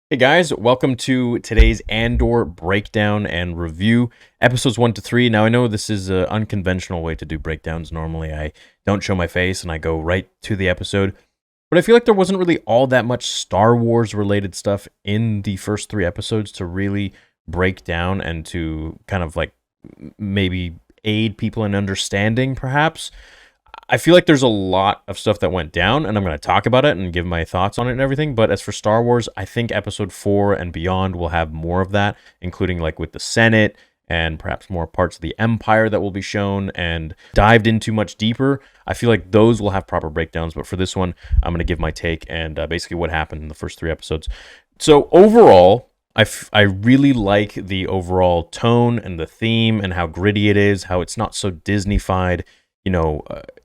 Hey guys, welcome to today's Andor breakdown and review, episodes 1 to 3. Now, I know this is an unconventional way to do breakdowns. Normally, I don't show my face and I go right to the episode. But I feel like there wasn't really all that much Star Wars related stuff in the first 3 episodes to really break down and to kind of like maybe aid people in understanding, perhaps. I feel like there's a lot of stuff that went down, and I'm going to talk about it and give my thoughts on it and everything. But as for Star Wars, I think episode 4 and beyond will have more of that, including like with the Senate and perhaps more parts of the Empire that will be shown and dived into much deeper. I feel like those will have proper breakdowns. But for this one, I'm going to give my take and basically what happened in the first 3 episodes. So overall, I really like the overall tone and the theme and how gritty it is, how it's not so Disney-fied.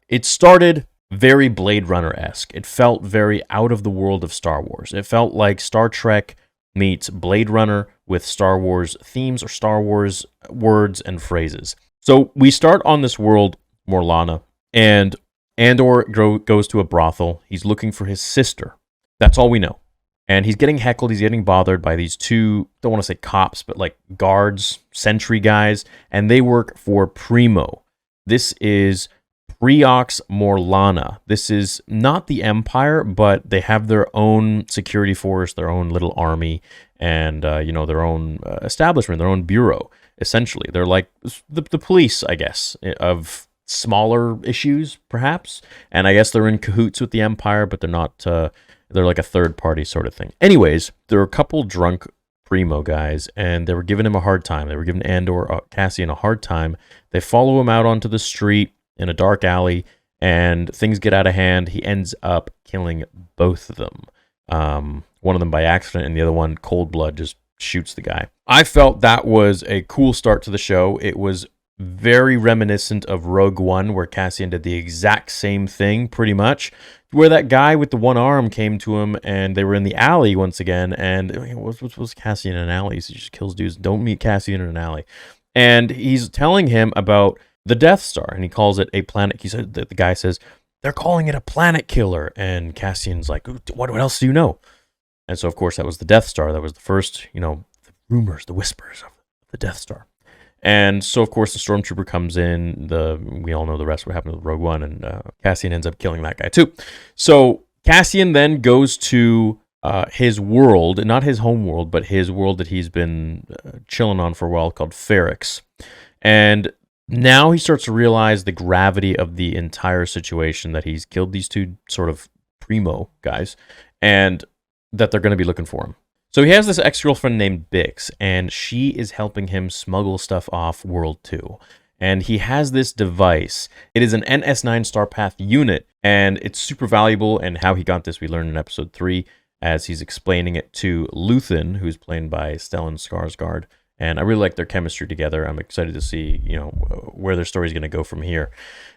It started very Blade Runner-esque. It felt very out of the world of Star Wars. It felt like Star Trek meets Blade Runner with Star Wars themes or Star Wars words and phrases. So we start on this world, Morlana, and Andor goes to a brothel. He's looking for his sister. That's all we know. And he's getting heckled. He's getting bothered by these two, don't want to say cops, but like guards, sentry guys, and they work for Primo. This is Preox Morlana. This is not the Empire, but they have their own security force, their own little army, and their own establishment, their own bureau. Essentially, they're like the police, I guess, of smaller issues, perhaps. And I guess they're in cahoots with the Empire, but they're not. They're like a third party sort of thing. Anyways, there are a couple drunk Primo guys, and they were giving him a hard time. They were giving Andor, Cassian, a hard time. They follow him out onto the street in a dark alley, and things get out of hand. He ends up killing both of them. One of them by accident, and the other one, cold blood, just shoots the guy. I felt that was a cool start to the show. It was very reminiscent of Rogue One, where Cassian did the exact same thing, pretty much, where that guy with the one arm came to him, and they were in the alley once again, and what was Cassian in an alley? He just kills dudes. Don't meet Cassian in an alley. And he's telling him about the Death Star, and he calls it a planet. He said that the guy says they're calling it a planet killer, and Cassian's like, "What else do you know?" And so, of course, that was the Death Star. That was the first, the rumors, the whispers of the Death Star. And so, of course, the Stormtrooper comes in. We all know the rest. What happened with Rogue One, and Cassian ends up killing that guy too. So Cassian then goes to his world, not his home world, but his world that he's been chilling on for a while, called Ferrix. And now he starts to realize the gravity of the entire situation, that he's killed these two sort of Primo guys, and that they're going to be looking for him. So he has this ex-girlfriend named Bix, and she is helping him smuggle stuff off World 2. And he has this device. It is an NS9 Starpath unit, and it's super valuable. And how he got this, we learned in episode 3, as he's explaining it to Luthen, who's played by Stellan Skarsgård. And I really like their chemistry together. I'm excited to see, where their story is going to go from here.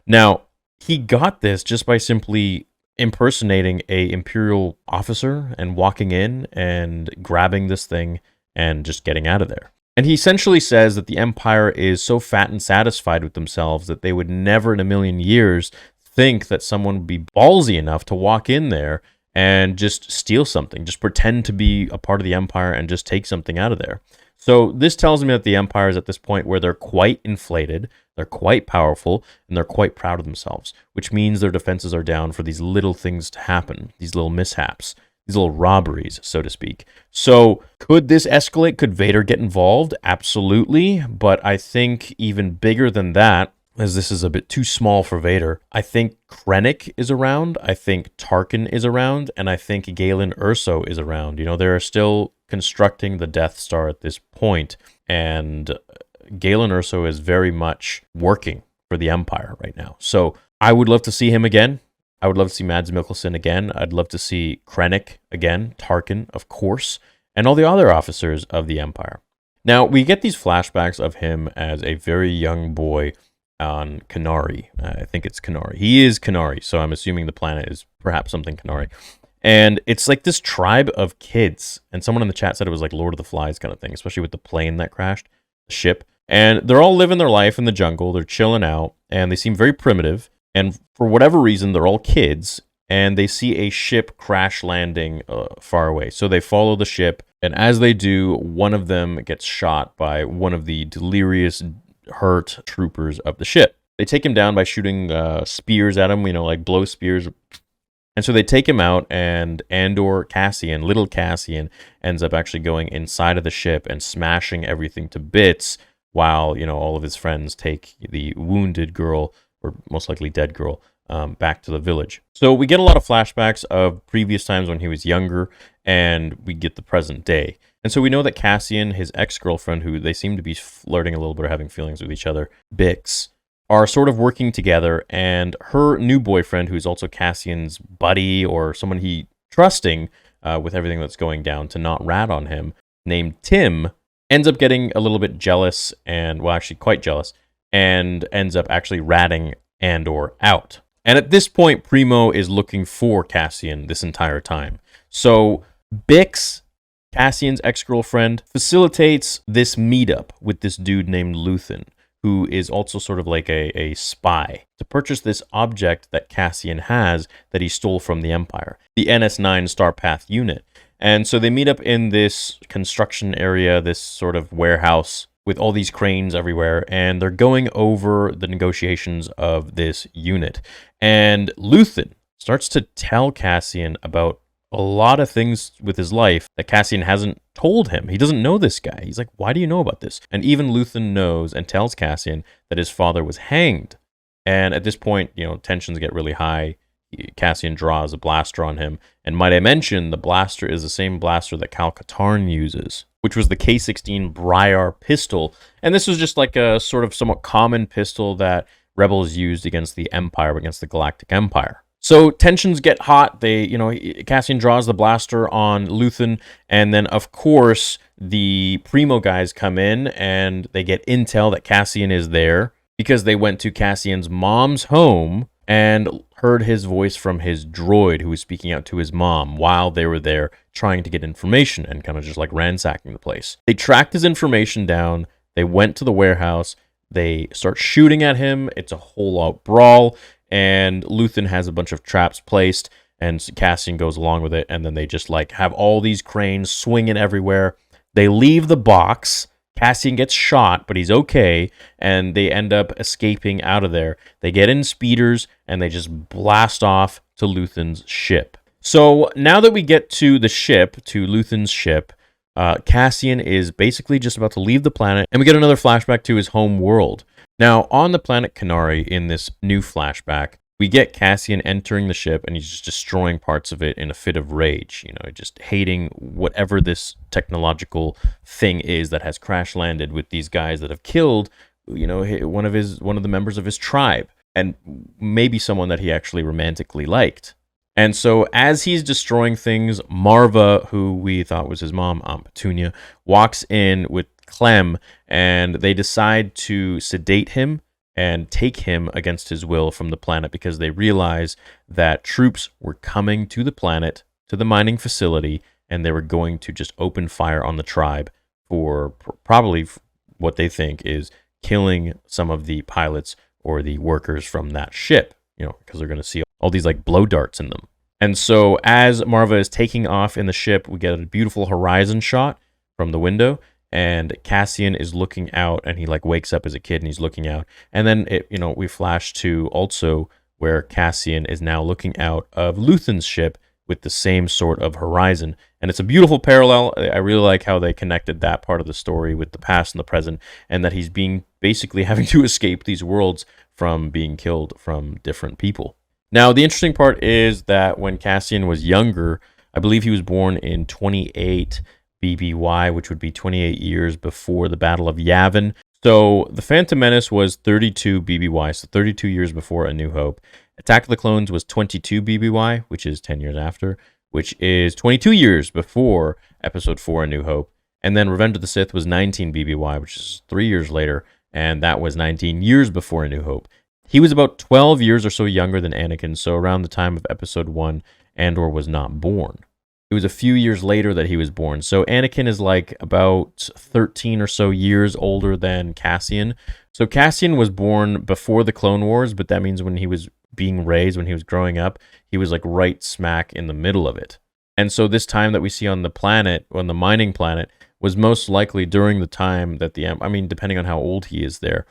Now, he got this just by simply impersonating a Imperial officer and walking in and grabbing this thing and just getting out of there. And he essentially says that the Empire is so fat and satisfied with themselves that they would never in a million years think that someone would be ballsy enough to walk in there and just steal something, just pretend to be a part of the Empire and just take something out of there. So this tells me that the Empire is at this point where they're quite inflated, they're quite powerful, and they're quite proud of themselves, which means their defenses are down for these little things to happen, these little mishaps, these little robberies, so to speak. So could this escalate? Could Vader get involved? Absolutely. But I think even bigger than that, as this is a bit too small for Vader, I think Krennic is around, I think Tarkin is around, and I think Galen Erso is around. There are still constructing the Death Star at this point, and Galen Erso is very much working for the Empire right now. So I would love to see him again. I would love to see Mads Mikkelsen again. I'd love to see Krennic again, Tarkin, of course, and all the other officers of the Empire. Now, we get these flashbacks of him as a very young boy on Kenari. I think it's Kenari. He is Kenari, so I'm assuming the planet is perhaps something Kenari. And it's like this tribe of kids. And someone in the chat said it was like Lord of the Flies kind of thing, especially with the plane that crashed, the ship. And they're all living their life in the jungle. They're chilling out, and they seem very primitive. And for whatever reason, they're all kids. and they see a ship crash landing far away. So they follow the ship, and as they do, one of them gets shot by one of the delirious, hurt troopers of the ship. They take him down by shooting spears at him, like blow spears. And so they take him out, and Andor, little Cassian, ends up actually going inside of the ship and smashing everything to bits while, all of his friends take the wounded girl, or most likely dead girl, back to the village. So we get a lot of flashbacks of previous times when he was younger, and we get the present day. And so we know that Cassian, his ex-girlfriend, who they seem to be flirting a little bit or having feelings with each other, Bix, are sort of working together, and her new boyfriend, who's also Cassian's buddy or someone he trusting with everything that's going down to not rat on him, named Tim, ends up getting a little bit jealous, and well, actually quite jealous, and ends up actually ratting Andor out. And at this point, Primo is looking for Cassian this entire time. So Bix, Cassian's ex-girlfriend, facilitates this meetup with this dude named Luthen, who is also sort of like a spy, to purchase this object that Cassian has that he stole from the Empire, the NS9 Starpath unit. And so they meet up in this construction area, this sort of warehouse with all these cranes everywhere, and they're going over the negotiations of this unit. And Luthen starts to tell Cassian about a lot of things with his life that Cassian hasn't told him. He doesn't know this guy. He's like, why do you know about this? And even Luthen knows and tells Cassian that his father was hanged. And at this point, tensions get really high. Cassian draws a blaster on him. And might I mention, the blaster is the same blaster that Cal Katarn uses, which was the K-16 Briar pistol. And this was just like a sort of somewhat common pistol that rebels used against the Empire, against the Galactic Empire. So tensions get hot. Cassian draws the blaster on Luthen, and then of course the Primo guys come in and they get intel that Cassian is there because they went to Cassian's mom's home and heard his voice from his droid who was speaking out to his mom while they were there trying to get information and kind of just like ransacking the place. They tracked his information down. They went to the warehouse. They start shooting at him. It's a whole out brawl. And Luthen has a bunch of traps placed, and Cassian goes along with it, and then they just like have all these cranes swinging everywhere. They leave the box. Cassian gets shot, but he's okay, and they end up escaping out of there. They get in speeders, and they just blast off to Luthen's ship. So now that we get to the ship, to Luthen's ship, Cassian is basically just about to leave the planet, and we get another flashback to his home world. Now, on the planet Kenari, in this new flashback, we get Cassian entering the ship, and he's just destroying parts of it in a fit of rage, just hating whatever this technological thing is that has crash landed with these guys that have killed, one of the members of his tribe, and maybe someone that he actually romantically liked. And so as he's destroying things, Marva, who we thought was his mom, Aunt Petunia, walks in with Clem, and they decide to sedate him and take him against his will from the planet because they realize that troops were coming to the planet, to the mining facility, and they were going to just open fire on the tribe for probably what they think is killing some of the pilots or the workers from that ship, because they're going to see all these like blow darts in them. And so as Marva is taking off in the ship, we get a beautiful horizon shot from the window, and Cassian is looking out, and he like wakes up as a kid and he's looking out. And then we flash to also where Cassian is now looking out of Luthen's ship with the same sort of horizon. And it's a beautiful parallel. I really like how they connected that part of the story with the past and the present, and that he's basically having to escape these worlds from being killed from different people. Now, the interesting part is that when Cassian was younger, I believe he was born in 28 BBY, which would be 28 years before the Battle of Yavin. So the Phantom Menace was 32 BBY, so 32 years before A New Hope. Attack of the Clones was 22 BBY, which is 10 years after, which is 22 years before Episode 4, A New Hope. And then Revenge of the Sith was 19 BBY, which is 3 years later, and that was 19 years before A New Hope. He was about 12 years or so younger than Anakin, so around the time of Episode 1, Andor was not born. It was a few years later that he was born. So Anakin is like about 13 or so years older than Cassian. So Cassian was born before the Clone Wars, but that means when he was being raised, when he was growing up, he was like right smack in the middle of it. And so this time that we see on the planet, on the mining planet, was most likely during the time that I mean, depending on how old he is there,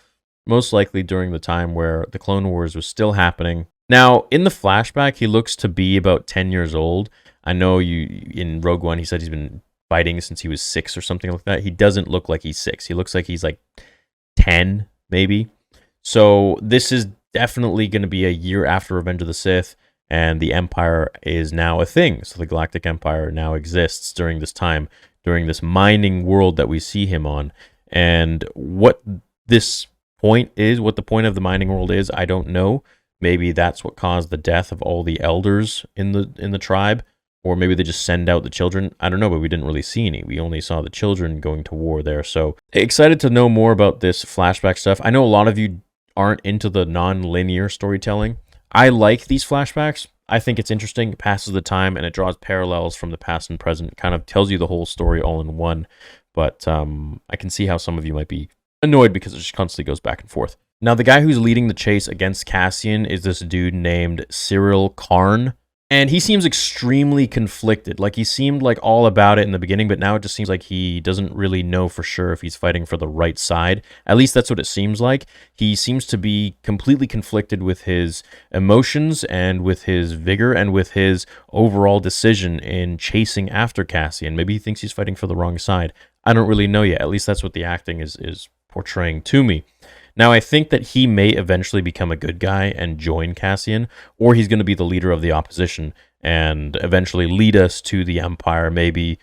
most likely during the time where the Clone Wars was still happening. Now, in the flashback, he looks to be about 10 years old. I know in Rogue One, he said he's been fighting since he was 6 or something like that. He doesn't look like he's 6. He looks like he's like 10, maybe. So this is definitely going to be a year after Revenge of the Sith, and the Empire is now a thing. So the Galactic Empire now exists during this time, during this mining world that we see him on. And what this point is, what the point of the mining world is, I don't know. Maybe that's what caused the death of all the elders in the tribe, or maybe they just send out the children. I don't know, but we didn't really see any. We only saw the children going to war there. So excited to know more about this flashback stuff. I know a lot of you aren't into the non-linear storytelling. I like these flashbacks. I think it's interesting. It passes the time and it draws parallels from the past and present. It kind of tells you the whole story all in one. But I can see how some of you might be annoyed because it just constantly goes back and forth. Now, the guy who's leading the chase against Cassian is this dude named Karn. And he seems extremely conflicted. Like, he seemed like all about it in the beginning, but now it just seems like he doesn't really know for sure if he's fighting for the right side. At least that's what it seems like. He seems to be completely conflicted with his emotions and with his vigor and with his overall decision in chasing after Cassian. Maybe he thinks he's fighting for the wrong side. I don't really know yet. At least that's what the acting is portraying to me. Now, I think that he may eventually become a good guy and join Cassian, or he's going to be the leader of the opposition and eventually lead us to the Empire. Maybe,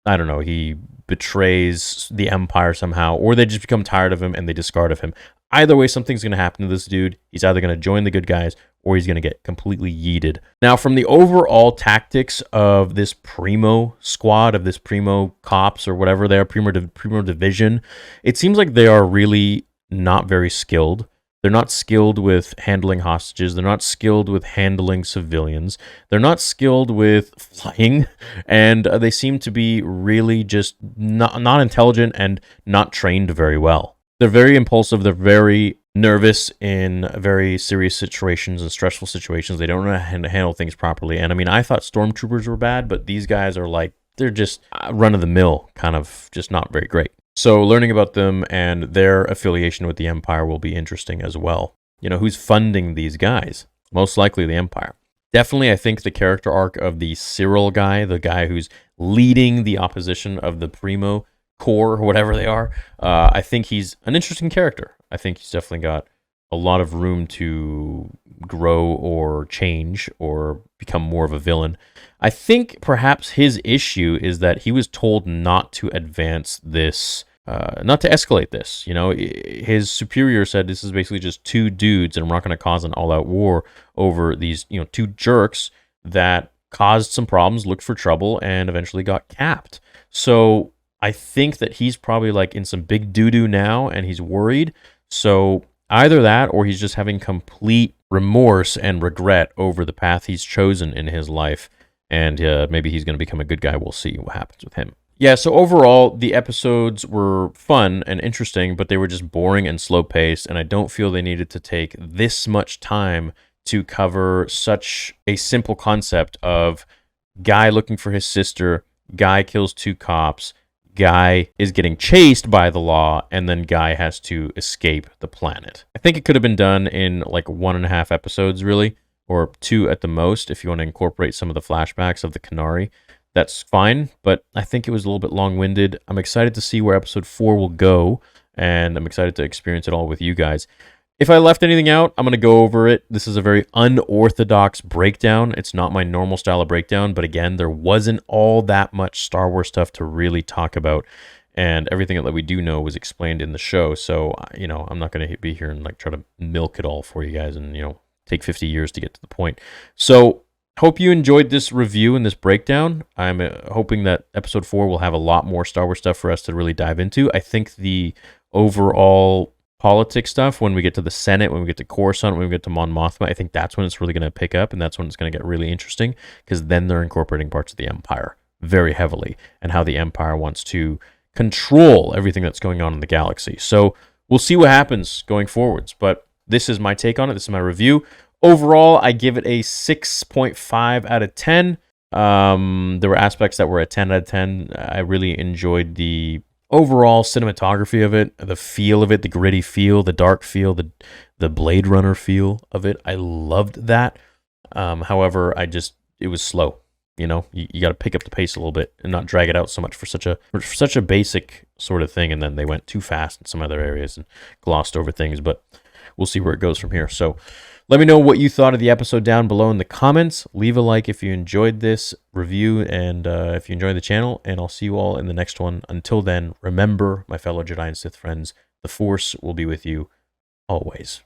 I don't know, he betrays the Empire somehow, or they just become tired of him and they discard of him. Either way, something's going to happen to this dude. He's either going to join the good guys or he's going to get completely yeeted. Now, from the overall tactics of this Primo squad, of this Primo cops or whatever they are, Primo division, it seems like they are really not very skilled. They're not skilled with handling hostages. They're not skilled with handling civilians. They're not skilled with flying. And they seem to be really just not intelligent and not trained very well. They're very impulsive. They're very nervous in very serious situations and stressful situations. They don't know how to handle things properly. And I mean, I thought stormtroopers were bad, but these guys are like, they're just run-of-the-mill, kind of just not very great. So learning about them and their affiliation with the Empire will be interesting as well. You know, who's funding these guys? Most likely the Empire. Definitely, I think the character arc of the Cyril guy, the guy who's leading the opposition of the Primo Corps, or whatever they are, I think he's an interesting character. I think he's definitely got a lot of room to grow or change or become more of a villain. I think perhaps his issue is that he was told not to advance this, not to escalate this. You know, his superior said this is basically just two dudes and we're not going to cause an all-out war over these, you know, two jerks that caused some problems, looked for trouble, and eventually got capped. So I think that he's probably like in some big doo-doo now and he's worried. So either that or he's just having complete remorse and regret over the path he's chosen in his life. And maybe he's going to become a good guy. We'll see what happens with him. Yeah, so overall, the episodes were fun and interesting, but they were just boring and slow-paced, and I don't feel they needed to take this much time to cover such a simple concept of guy looking for his sister, guy kills two cops, guy is getting chased by the law, and then guy has to escape the planet. I think it could have been done in like 1.5 episodes, really, or 2 at the most, if you want to incorporate some of the flashbacks of the Kenari. That's fine, but I think it was a little bit long-winded. I'm excited to see where episode 4 will go, and I'm excited to experience it all with you guys. If I left anything out, I'm going to go over it. This is a very unorthodox breakdown. It's not my normal style of breakdown, but again, there wasn't all that much Star Wars stuff to really talk about, and everything that we do know was explained in the show, so, you know, I'm not going to be here and like try to milk it all for you guys and, you know, take 50 years to get to the point. So, hope you enjoyed this review and this breakdown. I'm hoping that episode 4 will have a lot more Star Wars stuff for us to really dive into. I think the overall politics stuff, when we get to the Senate, when we get to Coruscant, when we get to Mon Mothma, I think that's when it's really going to pick up, and that's when it's going to get really interesting, because then they're incorporating parts of the Empire very heavily, and how the Empire wants to control everything that's going on in the galaxy. So we'll see what happens going forwards, but this is my take on it. This is my review. Overall, I give it a 6.5 out of 10. There were aspects that were a 10 out of 10. I really enjoyed the overall cinematography of it, the feel of it, the gritty feel, the dark feel, the Blade Runner feel of it. I loved that. However, it was slow. You know, you got to pick up the pace a little bit and not drag it out so much for such a basic sort of thing. And then they went too fast in some other areas and glossed over things. But we'll see where it goes from here. So let me know what you thought of the episode down below in the comments. Leave a like if you enjoyed this review and if you enjoyed the channel. And I'll see you all in the next one. Until then, remember, my fellow Jedi and Sith friends, the Force will be with you always.